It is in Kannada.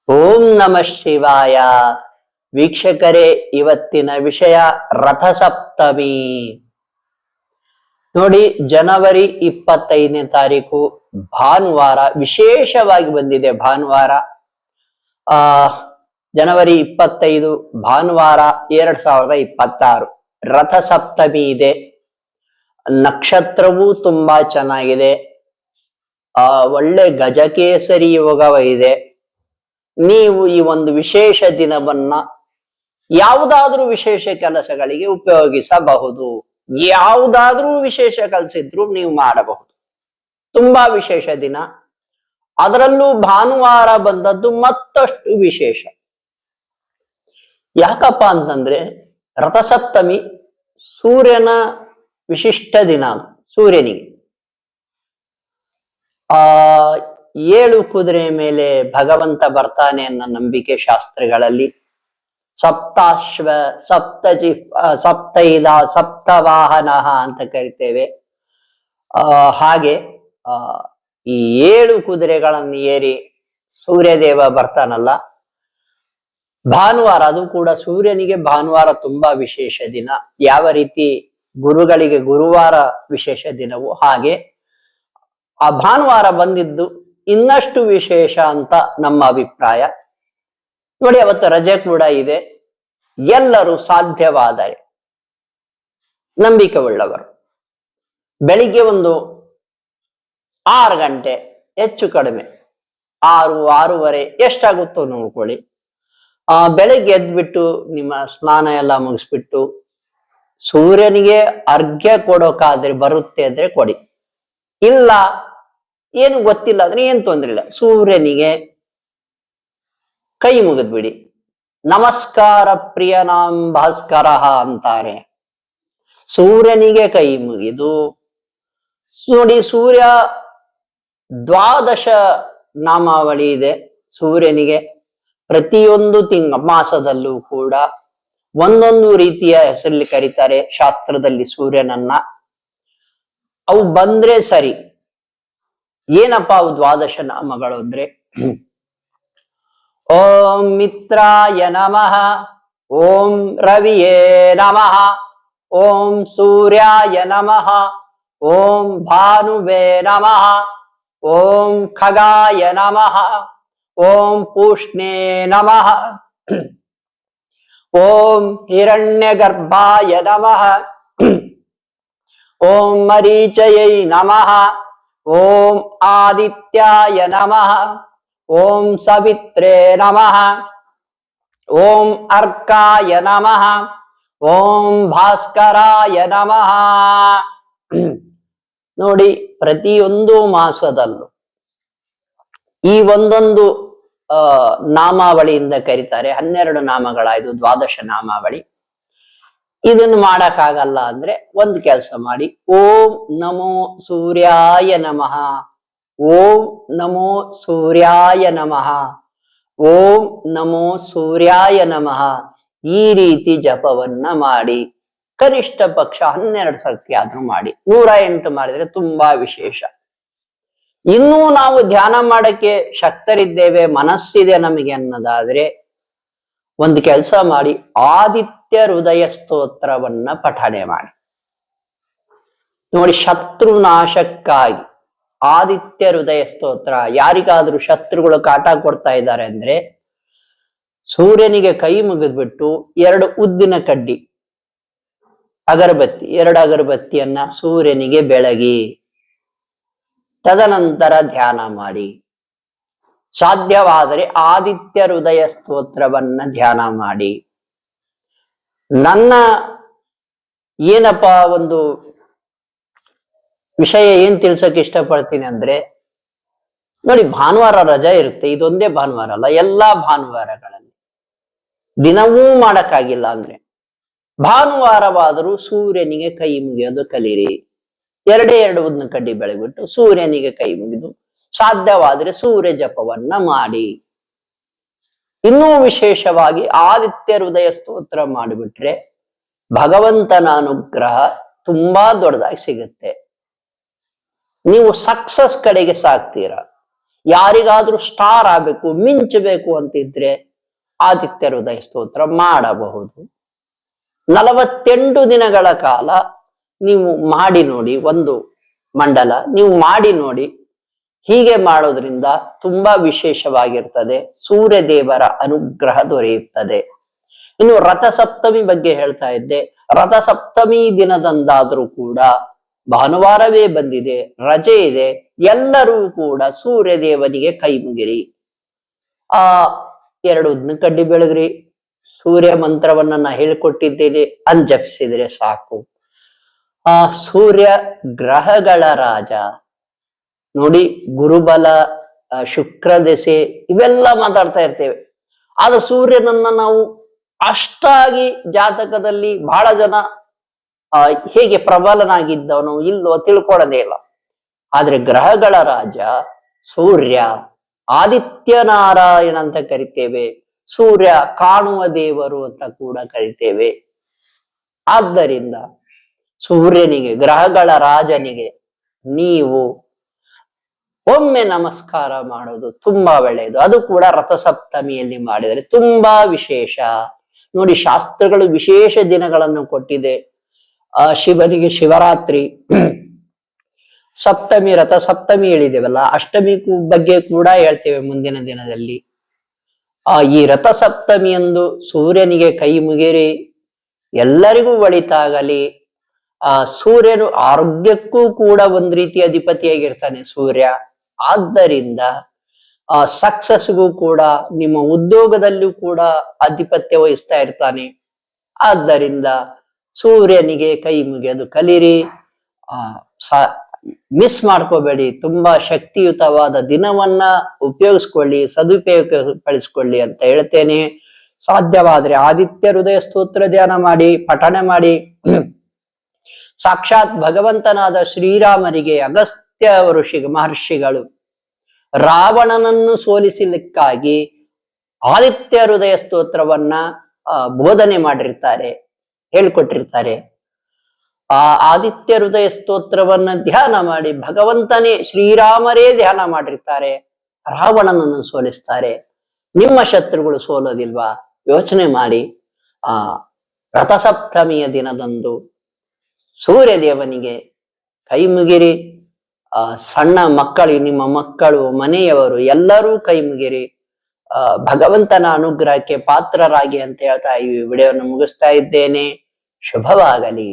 ಓಂ ನಮಃ ಶಿವಾಯ. ವೀಕ್ಷಕರೇ, ಇವತ್ತಿನ ವಿಷಯ ರಥಸಪ್ತಮಿ. ನೋಡಿ, ಜನವರಿ 25ನೇ ತಾರೀಕು ಭಾನುವಾರ ವಿಶೇಷವಾಗಿ ಬಂದಿದೆ. ಭಾನುವಾರ ಜನವರಿ 25 ಭಾನುವಾರ 2026 ರಥಸಪ್ತಮಿ ಇದೆ. ನಕ್ಷತ್ರವೂ ತುಂಬಾ ಚೆನ್ನಾಗಿದೆ. ಒಳ್ಳೆ ಗಜಕೇಸರಿ ಯೋಗವ ಇದೆ. ನೀವು ಈ ಒಂದು ವಿಶೇಷ ದಿನವನ್ನ ಯಾವುದಾದ್ರೂ ವಿಶೇಷ ಕೆಲಸಗಳಿಗೆ ಉಪಯೋಗಿಸಬಹುದು. ಯಾವುದಾದ್ರೂ ವಿಶೇಷ ಕೆಲಸ ಇದ್ರೂ ನೀವು ಮಾಡಬಹುದು. ತುಂಬಾ ವಿಶೇಷ ದಿನ, ಅದರಲ್ಲೂ ಭಾನುವಾರ ಬಂದದ್ದು ಮತ್ತಷ್ಟು ವಿಶೇಷ. ಯಾಕಪ್ಪ ಅಂತಂದ್ರೆ ರಥಸಪ್ತಮಿ ಸೂರ್ಯನ ವಿಶಿಷ್ಟ ದಿನ. ಸೂರ್ಯನಿಗೆ 7 ಕುದುರೆ ಮೇಲೆ ಭಗವಂತ ಬರ್ತಾನೆ ಅನ್ನೋ ನಂಬಿಕೆ ಶಾಸ್ತ್ರಗಳಲ್ಲಿ. ಸಪ್ತಾಶ್ವ, ಸಪ್ತೈಲ, ಸಪ್ತವಾಹನ ಅಂತ ಕರಿತೇವೆ. ಹಾಗೆ ಈ 7 ಕುದುರೆಗಳನ್ನು ಏರಿ ಸೂರ್ಯದೇವ ಬರ್ತಾನಲ್ಲ ಭಾನುವಾರ, ಅದು ಕೂಡ ಸೂರ್ಯನಿಗೆ ಭಾನುವಾರ ತುಂಬಾ ವಿಶೇಷ ದಿನ. ಯಾವ ರೀತಿ ಗುರುಗಳಿಗೆ ಗುರುವಾರ ವಿಶೇಷ ದಿನವೋ ಹಾಗೆ ಆ ಭಾನುವಾರ ಬಂದಿದ್ದು ಇನ್ನಷ್ಟು ವಿಶೇಷ ಅಂತ ನಮ್ಮ ಅಭಿಪ್ರಾಯ. ನೋಡಿ, ಅವತ್ತು ರಜೆ ಕೂಡ ಇದೆ. ಎಲ್ಲರೂ ಸಾಧ್ಯವಾದರೆ ನಂಬಿಕೆ ಉಳ್ಳವರು ಬೆಳಿಗ್ಗೆ ಒಂದು 6 ಗಂಟೆ, ಹೆಚ್ಚು ಕಡಿಮೆ 6, 6:30 ಎಷ್ಟಾಗುತ್ತೋ ನೋಡ್ಕೊಳ್ಳಿ. ಬೆಳಿಗ್ಗೆ ಎದ್ಬಿಟ್ಟು ನಿಮ್ಮ ಸ್ನಾನ ಎಲ್ಲ ಮುಗಿಸ್ಬಿಟ್ಟು ಸೂರ್ಯನಿಗೆ ಅರ್ಘ್ಯ ಕೊಡೋಕಾದ್ರೆ ಬರುತ್ತೆ ಅಂದ್ರೆ ಕೊಡಿ. ಇಲ್ಲ, ಏನು ಗೊತ್ತಿಲ್ಲ ಅಂದ್ರೆ ಏನ್ ತೊಂದ್ರೆ ಇಲ್ಲ, ಸೂರ್ಯನಿಗೆ ಕೈ ಮುಗಿದ್ಬಿಡಿ. ನಮಸ್ಕಾರ ಪ್ರಿಯನಾಂ ಭಾಸ್ಕರ ಅಂತಾರೆ. ಸೂರ್ಯನಿಗೆ ಕೈ ಮುಗಿದು ನೋಡಿ, ಸೂರ್ಯ 12 ನಾಮಾವಳಿ ಇದೆ ಸೂರ್ಯನಿಗೆ. ಪ್ರತಿಯೊಂದು ಮಾಸದಲ್ಲೂ ಕೂಡ ಒಂದೊಂದು ರೀತಿಯ ಹೆಸರಲ್ಲಿ ಕರೀತಾರೆ ಶಾಸ್ತ್ರದಲ್ಲಿ ಸೂರ್ಯನನ್ನ. ಅವು ಬಂದ್ರೆ ಸರಿ. ಏನಪ್ಪ ಅವು 12 ನಾಮಗಳು ಅಂದ್ರೆ, ಓಂ ಮಿತ್ರಾಯ ನಮಃ, ಓಂ ರವಿಯೇ ನಮಃ, ಓಂ ಸೂರ್ಯಾಯ ನಮಃ, ಓಂ ಭಾನುವೇ ನಮಃ, ಓಂ ಖಗಾಯ ನಮಃ, ಓಂ ಪೂಷ್ಣೇ ನಮಃ, ಓಂ ಹಿರಣ್ಯಗರ್ಭಾಯ ನಮಃ, ಓಂ ಮರೀಚಯೈ ನಮಃ, ಓಂ ಆದಿತ್ಯಾಯ ನಮಃ, ಓಂ ಸವಿತ್ರೇ ನಮಃ, ಓಂ ಅರ್ಕಾಯ ನಮಃ, ಓಂ ಭಾಸ್ಕರಾಯ ನಮಃ. ನೋಡಿ, ಪ್ರತಿಯೊಂದು ಮಾಸದಲ್ಲೂ ಈ ಒಂದೊಂದು ನಾಮಾವಳಿಯಿಂದ ಕರೀತಾರೆ. 12 ನಾಮಗಳಾಯ್ತು, 12 ನಾಮಾವಳಿ. ಇದನ್ನು ಮಾಡಕ್ಕಾಗಲ್ಲ ಅಂದ್ರೆ ಒಂದು ಕೆಲಸ ಮಾಡಿ, ಓಂ ನಮೋ ಸೂರ್ಯಾಯ ನಮಃ, ಓಂ ನಮೋ ಸೂರ್ಯಾಯ ನಮಃ, ಓಂ ನಮೋ ಸೂರ್ಯಾಯ ನಮಃ, ಈ ರೀತಿ ಜಪವನ್ನ ಮಾಡಿ. ಕನಿಷ್ಠ ಪಕ್ಷ 12 ಸರ್ತಿ ಆದ್ರೂ ಮಾಡಿ. 108 ಮಾಡಿದ್ರೆ ತುಂಬಾ ವಿಶೇಷ. ಇನ್ನೂ ನಾವು ಧ್ಯಾನ ಮಾಡಕ್ಕೆ ಶಕ್ತರಿದ್ದೇವೆ, ಮನಸ್ಸಿದೆ ನಮಗೆ ಅನ್ನೋದಾದ್ರೆ ಒಂದು ಕೆಲಸ ಮಾಡಿ, ಆದಿತ್ಯ ಹೃದಯ ಸ್ತೋತ್ರವನ್ನ ಪಠಣೆ ಮಾಡಿ. ನೋಡಿ, ಶತ್ರು ನಾಶಕ್ಕಾಗಿ ಆದಿತ್ಯ ಹೃದಯ ಸ್ತೋತ್ರ. ಯಾರಿಗಾದ್ರೂ ಶತ್ರುಗಳು ಕಾಟ ಕೊಡ್ತಾ ಇದ್ದಾರೆ ಅಂದ್ರೆ ಸೂರ್ಯನಿಗೆ ಕೈ ಮುಗಿದ್ಬಿಟ್ಟು 2 ಉದ್ದಿನ ಕಡ್ಡಿ ಅಗರಬತ್ತಿ, 2 ಅಗರಬತ್ತಿಯನ್ನ ಸೂರ್ಯನಿಗೆ ಬೆಳಗಿ ತದನಂತರ ಧ್ಯಾನ ಮಾಡಿ. ಸಾಧ್ಯವಾದರೆ ಆದಿತ್ಯ ಹೃದಯ ಸ್ತೋತ್ರವನ್ನ ಧ್ಯಾನ ಮಾಡಿ. ನನ್ನ ಏನಪ್ಪ ಒಂದು ವಿಷಯ ಏನ್ ತಿಳ್ಸಕ್ ಇಷ್ಟಪಡ್ತೀನಿ ಅಂದ್ರೆ, ನೋಡಿ, ಭಾನುವಾರ ರಜೆ ಇರುತ್ತೆ. ಇದೊಂದೇ ಭಾನುವಾರ ಅಲ್ಲ, ಎಲ್ಲಾ ಭಾನುವಾರಗಳಲ್ಲಿ ದಿನವೂ ಮಾಡಕ್ಕಾಗಿಲ್ಲ ಅಂದ್ರೆ ಭಾನುವಾರವಾದರೂ ಸೂರ್ಯನಿಗೆ ಕೈ ಮುಗಿಯೋದು ಕಲೀರಿ. 2 ಉದ್ದಿನ ಕಡ್ಡಿ ಬೆಳಗ್ಬಿಟ್ಟು ಸೂರ್ಯನಿಗೆ ಕೈ ಮುಗಿದು ಸಾಧ್ಯವಾದರೆ ಸೂರ್ಯ ಜಪವನ್ನ ಮಾಡಿ. ಇನ್ನೂ ವಿಶೇಷವಾಗಿ ಆದಿತ್ಯ ಹೃದಯ ಸ್ತೋತ್ರ ಮಾಡಿಬಿಟ್ರೆ ಭಗವಂತನ ಅನುಗ್ರಹ ತುಂಬಾ ದೊಡ್ಡದಾಗಿ ಸಿಗುತ್ತೆ. ನೀವು ಸಕ್ಸಸ್ ಕಡೆಗೆ ಸಾಗ್ತೀರ. ಯಾರಿಗಾದ್ರೂ ಸ್ಟಾರ್ ಆಗ್ಬೇಕು, ಮಿಂಚಬೇಕು ಅಂತಿದ್ರೆ ಆದಿತ್ಯ ಹೃದಯ ಸ್ತೋತ್ರ ಮಾಡಬಹುದು. 48 ದಿನಗಳ ಕಾಲ ನೀವು ಮಾಡಿ ನೋಡಿ. ಒಂದು ಮಂಡಲ ನೀವು ಮಾಡಿ ನೋಡಿ. ಹೀಗೆ ಮಾಡೋದ್ರಿಂದ ತುಂಬಾ ವಿಶೇಷವಾಗಿರ್ತದೆ. ಸೂರ್ಯ ದೇವರ ಅನುಗ್ರಹ ದೊರೆಯುತ್ತದೆ. ಇನ್ನು ರಥಸಪ್ತಮಿ ಬಗ್ಗೆ ಹೇಳ್ತಾ ಇದ್ದೆ. ರಥಸಪ್ತಮಿ ದಿನದಂದಾದ್ರೂ ಕೂಡ ಭಾನುವಾರವೇ ಬಂದಿದೆ, ರಜೆ ಇದೆ, ಎಲ್ಲರೂ ಕೂಡ ಸೂರ್ಯ ದೇವನಿಗೆ ಕೈ ಮುಗಿರಿ. ಆ 2 ಉದ್ದಿನ ಕಡ್ಡಿ ಬೆಳಗ್ರಿ. ಸೂರ್ಯ ಮಂತ್ರವನ್ನ ನಾ ಹೇಳ್ಕೊಟ್ಟಿದ್ದೇನೆ, ಜಪಿಸಿದ್ರೆ ಸಾಕು. ಆ ಸೂರ್ಯ ಗ್ರಹಗಳ ರಾಜ ನೋಡಿ. ಗುರುಬಲ, ಶುಕ್ರ ದೆಸೆ ಇವೆಲ್ಲ ಮಾತಾಡ್ತಾ ಇರ್ತೇವೆ. ಆದ್ರೆ ಸೂರ್ಯನನ್ನ ನಾವು ಅಷ್ಟಾಗಿ ಜಾತಕದಲ್ಲಿ ಬಹಳ ಜನ ಹೇಗೆ ಪ್ರಬಲನಾಗಿದ್ದವನು ಇಲ್ವೋ ತಿಳ್ಕೊಳ್ಳೋದೇ ಇಲ್ಲ. ಆದ್ರೆ ಗ್ರಹಗಳ ರಾಜ ಸೂರ್ಯ, ಆದಿತ್ಯ ನಾರಾಯಣ ಅಂತ ಕರಿತೇವೆ. ಸೂರ್ಯ ಕಾಣುವ ದೇವರು ಅಂತ ಕೂಡ ಕರಿತೇವೆ. ಆದ್ದರಿಂದ ಸೂರ್ಯನಿಗೆ, ಗ್ರಹಗಳ ರಾಜನಿಗೆ ನೀವು ಒಮ್ಮೆ ನಮಸ್ಕಾರ ಮಾಡೋದು ತುಂಬಾ ಒಳ್ಳೆಯದು. ಅದು ಕೂಡ ರಥಸಪ್ತಮಿಯಲ್ಲಿ ಮಾಡಿದರೆ ತುಂಬಾ ವಿಶೇಷ. ನೋಡಿ, ಶಾಸ್ತ್ರಗಳು ವಿಶೇಷ ದಿನಗಳನ್ನು ಕೊಟ್ಟಿದೆ. ಶಿವನಿಗೆ ಶಿವರಾತ್ರಿ, ಸಪ್ತಮಿ, ರಥಸಪ್ತಮಿ ಹೇಳಿದೇವಲ್ಲ, ಅಷ್ಟಮಿ ಬಗ್ಗೆ ಕೂಡ ಹೇಳ್ತೇವೆ ಮುಂದಿನ ದಿನದಲ್ಲಿ. ಈ ರಥಸಪ್ತಮಿಯಂದು ಸೂರ್ಯನಿಗೆ ಕೈ ಮುಗಿರಿ, ಎಲ್ಲರಿಗೂ ಒಳಿತಾಗಲಿ. ಸೂರ್ಯನು ಆರೋಗ್ಯಕ್ಕೂ ಕೂಡ ಒಂದ್ ರೀತಿ ಅಧಿಪತಿಯಾಗಿರ್ತಾನೆ ಸೂರ್ಯ. ಆದ್ದರಿಂದ ಸಕ್ಸಸ್ಗೂ ಕೂಡ, ನಿಮ್ಮ ಉದ್ಯೋಗದಲ್ಲೂ ಕೂಡ ಆಧಿಪತ್ಯ ವಹಿಸ್ತಾ ಇರ್ತಾನೆ. ಆದ್ದರಿಂದ ಸೂರ್ಯನಿಗೆ ಕೈ ಮುಗಿಯೋದು ಕಲೀರಿ. ಮಿಸ್ ಮಾಡ್ಕೋಬೇಡಿ. ತುಂಬಾ ಶಕ್ತಿಯುತವಾದ ದಿನವನ್ನ ಉಪಯೋಗಿಸ್ಕೊಳ್ಳಿ, ಸದುಪಯೋಗಪಡಿಸ್ಕೊಳ್ಳಿ ಅಂತ ಹೇಳ್ತೇನೆ. ಸಾಧ್ಯವಾದ್ರೆ ಆದಿತ್ಯ ಹೃದಯ ಸ್ತೋತ್ರ ಧ್ಯಾನ ಮಾಡಿ, ಪಠಣ ಮಾಡಿ. ಸಾಕ್ಷಾತ್ ಭಗವಂತನಾದ ಶ್ರೀರಾಮರಿಗೆ ಅಗಸ್ತ್ಯ ಮಹರ್ಷಿಗಳು ರಾವಣನನ್ನು ಸೋಲಿಸಲಿಕ್ಕಾಗಿ ಆದಿತ್ಯ ಹೃದಯ ಸ್ತೋತ್ರವನ್ನ ಬೋಧನೆ ಮಾಡಿರ್ತಾರೆ, ಹೇಳ್ಕೊಟ್ಟಿರ್ತಾರೆ. ಆ ಆದಿತ್ಯ ಹೃದಯ ಸ್ತೋತ್ರವನ್ನ ಧ್ಯಾನ ಮಾಡಿ ಭಗವಂತನೇ, ಶ್ರೀರಾಮರೇ ಧ್ಯಾನ ಮಾಡಿರ್ತಾರೆ, ರಾವಣನನ್ನು ಸೋಲಿಸ್ತಾರೆ. ನಿಮ್ಮ ಶತ್ರುಗಳು ಸೋಲೋದಿಲ್ವಾ? ಯೋಚನೆ ಮಾಡಿ. ರಥಸಪ್ತಮಿಯ ದಿನದಂದು ಸೂರ್ಯ ದೇವನಿಗೆ ಕೈ ಮುಗಿರಿ. ಸಣ್ಣ ಮಕ್ಕಳು, ನಿಮ್ಮ ಮಕ್ಕಳು, ಮನೆಯವರು ಎಲ್ಲರೂ ಕೈ ಮುಗಿರಿ. ಭಗವಂತನ ಅನುಗ್ರಹಕ್ಕೆ ಪಾತ್ರರಾಗಿ ಅಂತ ಹೇಳ್ತಾ ಈ ವಿಡಿಯೋವನ್ನು ಮುಗಿಸ್ತಾ ಇದ್ದೇನೆ. ಶುಭವಾಗಲಿ.